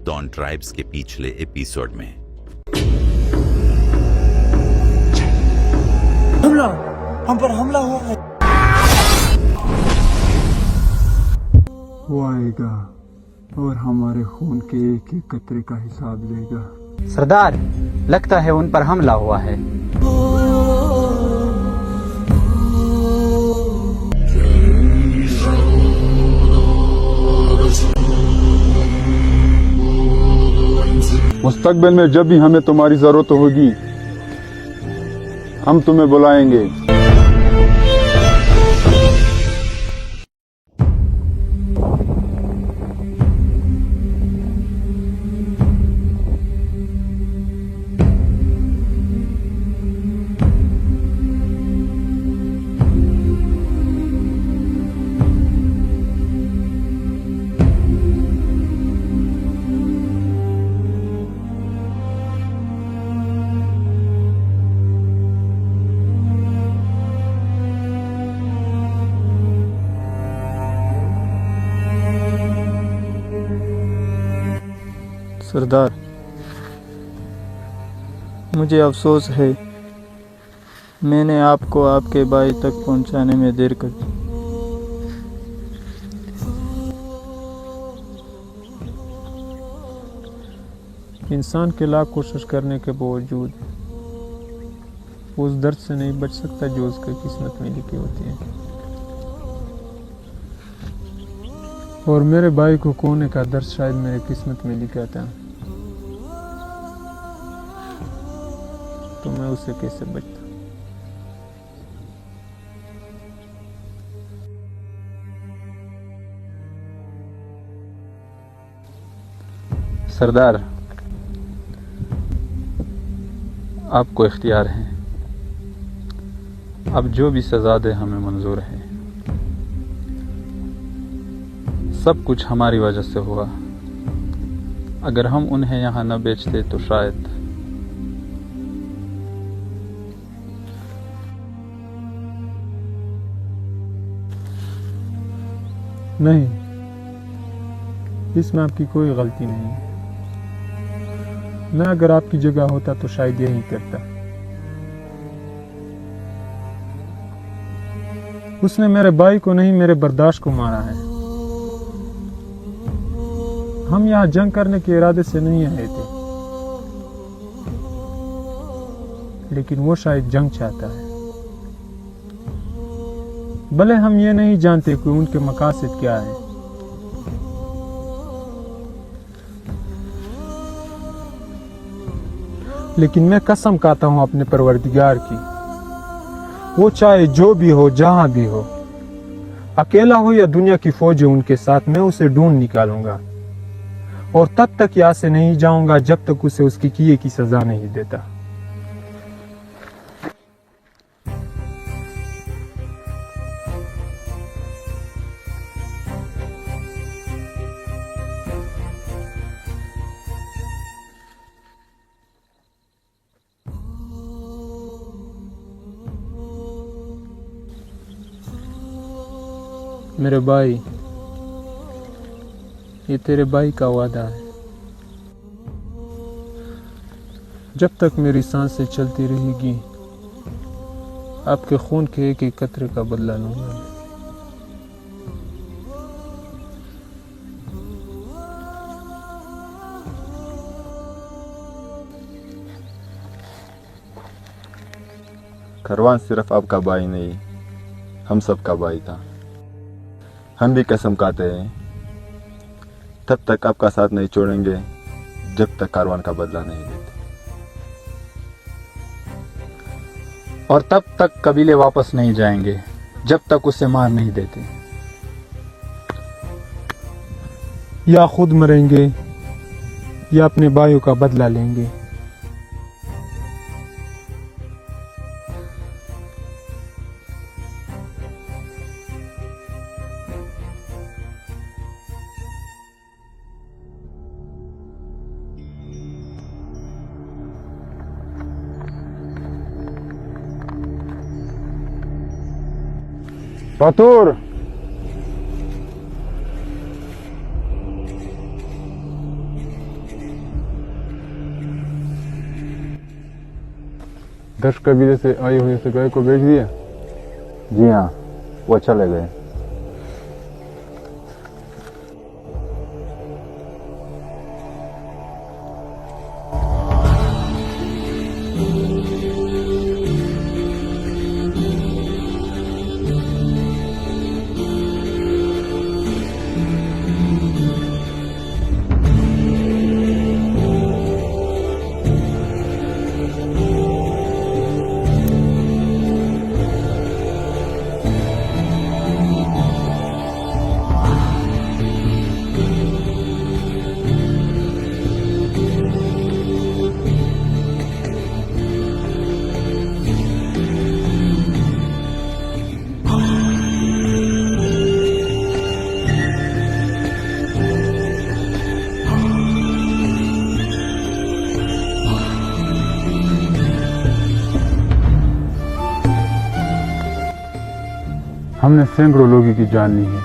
Don tribes के पिछले episode में। हमला, हम पर हमला हुआ है। वो आएगा और हमारे खून के एक एक कतरे का हिसाब लेगा। सरदार, लगता है उन पर हमला हुआ है। मुस्तकबिल में जब भी हमें तुम्हारी जरूरत होगी, हम तुम्हें बुलाएंगे। सरदार, मुझे अफसोस है, मैंने आपको आपके भाई तक पहुंचाने में देर कर दी। इंसान के लाख कोशिश करने के बावजूद वो उस दर्द से नहीं बच सकता जो उसकी किस्मत में लिखी होती है। और मेरे भाई को खोने का दर्द शायद मेरी किस्मत में लिखा था, तो मैं उससे कैसे बचता। सरदार, आपको इख्तियार है, अब जो भी सजा दे हमें मंजूर है। सब कुछ हमारी वजह से हुआ। अगर हम उन्हें यहाँ न बेचते तो शायद नहीं, इसमें आपकी कोई गलती नहीं है। मैं अगर आपकी जगह होता तो शायद यही करता। उसने मेरे भाई को नहीं, मेरे बर्दाश्त को मारा है। हम यहाँ जंग करने के इरादे से नहीं आए थे, लेकिन वो शायद जंग चाहता है। भले हम ये नहीं जानते कि उनके मकासद क्या है, लेकिन मैं कसम खाता हूं अपने परवरदिगार की, वो चाहे जो भी हो, जहां भी हो, अकेला हो या दुनिया की फौज हो उनके साथ, मैं उसे ढूंढ निकालूंगा। और तब तक यहाँ से नहीं जाऊंगा जब तक उसे उसकी किए की सजा नहीं देता। मेरे भाई, ये तेरे भाई का वादा है। जब तक मेरी सांसें चलती रहेगी, आपके खून के एक एक कतरे का बदला लूंगा। खरवान सिर्फ आपका भाई नहीं, हम सबका भाई था। हम भी कसम खाते हैं, तब तक आपका साथ नहीं छोड़ेंगे जब तक कारवान का बदला नहीं देते। और तब तक कबीले वापस नहीं जाएंगे जब तक उसे मार नहीं देते। या खुद मरेंगे या अपने भाइयों का बदला लेंगे। फातूर, दर्श कबीले से आई हुई उस गाय को बेच दिया? जी हाँ, वो चले गए। हमने सैकड़ों लोगों की जान ली है,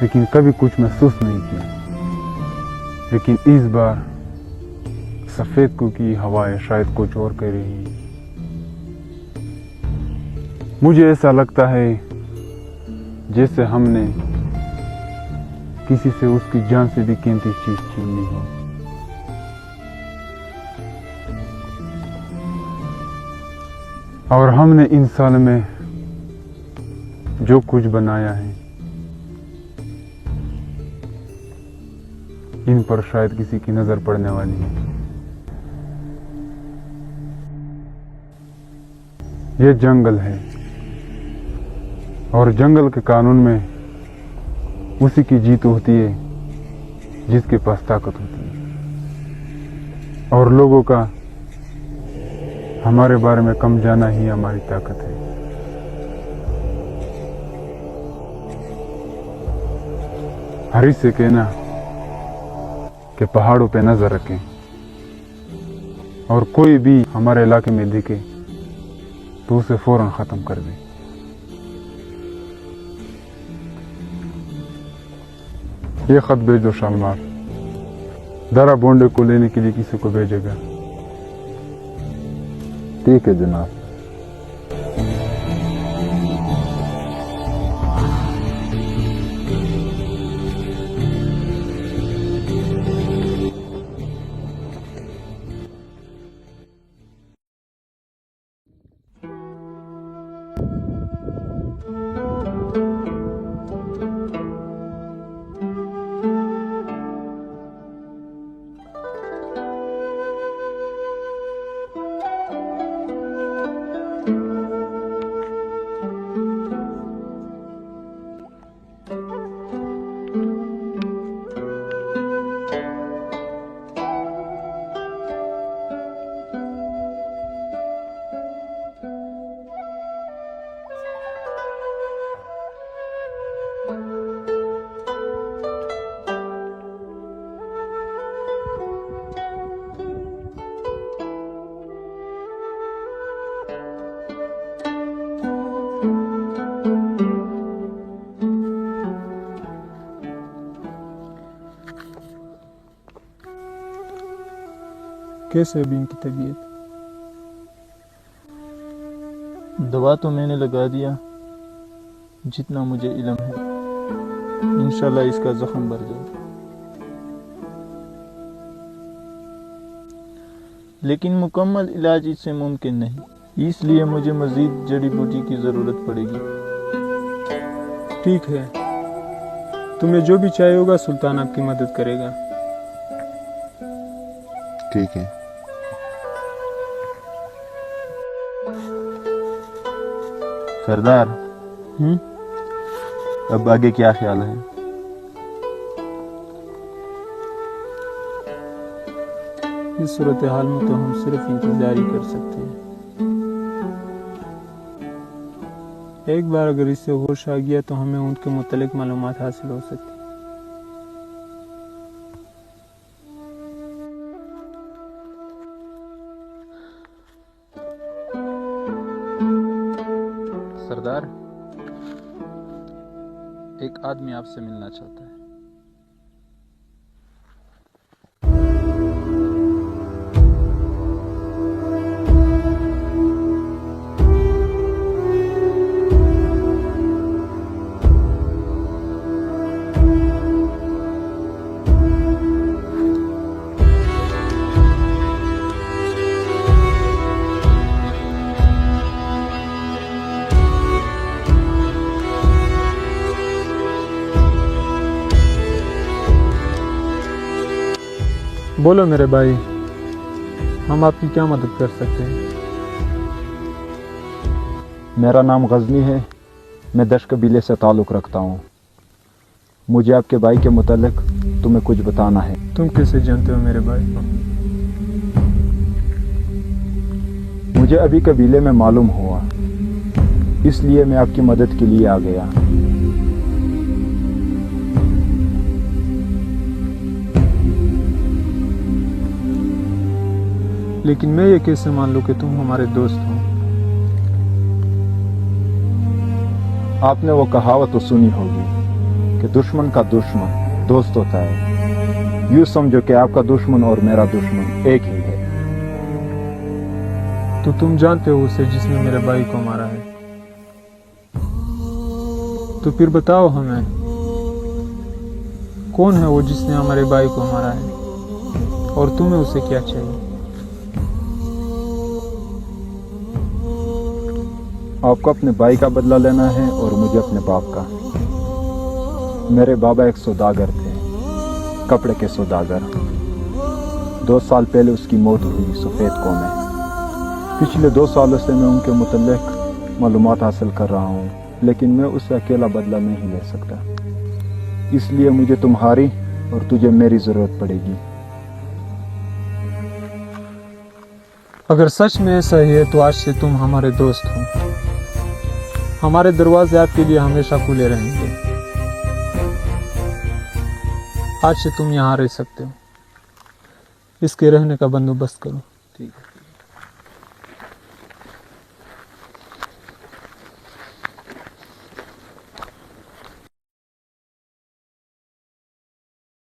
लेकिन कभी कुछ महसूस नहीं किया। लेकिन इस बार सफेद को की हवाएं शायद कुछ और कह रही हैं। मुझे ऐसा लगता है जैसे हमने किसी से उसकी जान से भी कीमती चीज छीन ली हो। और हमने इन साल में जो कुछ बनाया है, इन पर शायद किसी की नजर पड़ने वाली है। ये जंगल है और जंगल के कानून में उसी की जीत होती है जिसके पास ताकत होती है। और लोगों का हमारे बारे में कम जाना ही हमारी ताकत है। हरी से कहना कि पहाड़ों पे नजर रखें और कोई भी हमारे इलाके में दिखे तो उसे फौरन खत्म कर दें। ये खत भेज दो शालमार, दारा बोंडे को लेने के लिए किसी को भेजेगा। ठीक है जनाब। कैसे अभी इनकी तबीयत? दवा तो मैंने लगा दिया जितना मुझे इल्म है। इंशाल्लाह इसका जख्म भर जाएगा, लेकिन मुकम्मल इलाज इससे मुमकिन नहीं, इसलिए मुझे मजीद जड़ी बूटी की जरूरत पड़ेगी। ठीक है, तुम्हें जो भी चाहिए होगा सुल्तान आपकी मदद करेगा। ठीक है। सरदार, अब आगे क्या ख्याल है? इस सूरत हाल में तो हम सिर्फ इंतजार ही कर सकते हैं। एक बार अगर इससे होश आ गया तो हमें उनके मुतल्लिक मालूमात हासिल हो सकती है। सरदार, एक आदमी आपसे मिलना चाहता है। बोलो मेरे भाई, हम आपकी क्या मदद कर सकते हैं? मेरा नाम गजनी है, मैं दश कबीले से ताल्लुक़ रखता हूँ। मुझे आपके भाई के मुतालिक तुम्हें कुछ बताना है। तुम कैसे जानते हो मेरे भाई को? मुझे अभी कबीले में मालूम हुआ, इसलिए मैं आपकी मदद के लिए आ गया। लेकिन मैं ये कैसे मान लूं कि तुम हमारे दोस्त हो? आपने वो कहावत तो सुनी होगी कि दुश्मन का दुश्मन दोस्त होता है। यूँ समझो कि आपका दुश्मन और मेरा दुश्मन एक ही है। तो तुम जानते हो उसे जिसने मेरे भाई को मारा है? तो फिर बताओ हमें, कौन है वो जिसने हमारे भाई को मारा है, और तुम्हें उसे क्या चाहिए? आपको अपने भाई का बदला लेना है और मुझे अपने बाप का। मेरे बाबा एक सौदागर थे, कपड़े के सौदागर। 2 साल पहले उसकी मौत हुई सफ़ेदकों में। पिछले 2 सालों से मैं उनके मुतल्लिक मालूमात हासिल कर रहा हूँ, लेकिन मैं उससे अकेला बदला नहीं ले सकता। इसलिए मुझे तुम्हारी और तुझे मेरी ज़रूरत पड़ेगी। अगर सच में ऐसा ही है तो आज से तुम हमारे दोस्त हो। हमारे दरवाजे आपके लिए हमेशा खुले रहेंगे। आज से तुम यहाँ रह सकते हो। इसके रहने का बंदोबस्त करो। ठीक है।